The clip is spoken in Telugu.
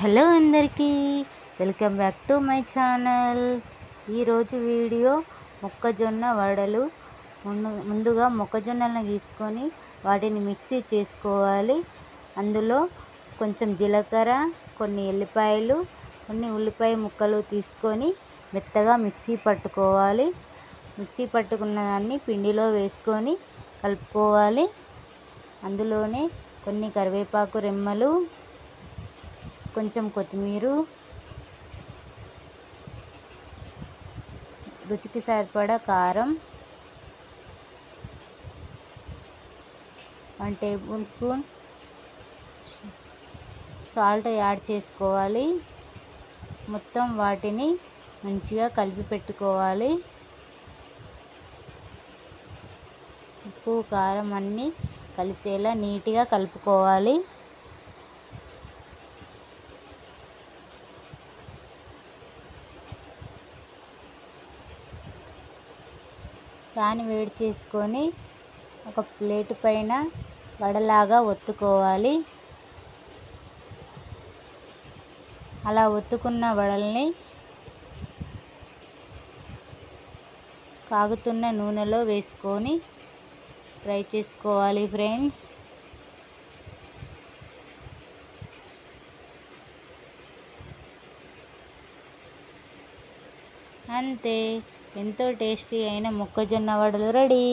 హలో అందరికీ welcome back to my channel. ఈరోజు వీడియో మొక్కజొన్న వడలు. ముందుగా మొక్కజొన్నలను తీసుకొని వాటిని మిక్సీ చేసుకోవాలి. అందులో కొంచెం జీలకర్ర, కొన్ని ఎల్లిపాయలు, కొన్ని ఉల్లిపాయ ముక్కలు తీసుకొని మెత్తగా మిక్సీ పట్టుకోవాలి. మిక్సీ పట్టుకున్న దాన్ని పిండిలో వేసుకొని కలుపుకోవాలి. అందులోనే కొన్ని కరివేపాకు రెమ్మలు, కొంచెం కొత్తిమీర, రుచికి సరిపడా కారం, 1 టేబుల్ స్పూన్ సాల్ట్ యాడ్ చేసుకోవాలి. మొత్తం వాటిని మంచిగా కలిపి పెట్టుకోవాలి. ఉప్పు కారం అన్నీ కలిసేలా నీట్గా కలుపుకోవాలి. ప్యాన్ వేడి చేసుకొని ఒక ప్లేట్ పైన వడలాగా ఒత్తుకోవాలి. అలా ఒత్తుకున్న వడల్ని కాగుతున్న నూనెలో వేసుకొని ఫ్రై చేసుకోవాలి ఫ్రెండ్స్. అంతే, ఎంతో టేస్టీ అయిన మొక్కజొన్న వడలు రెడీ.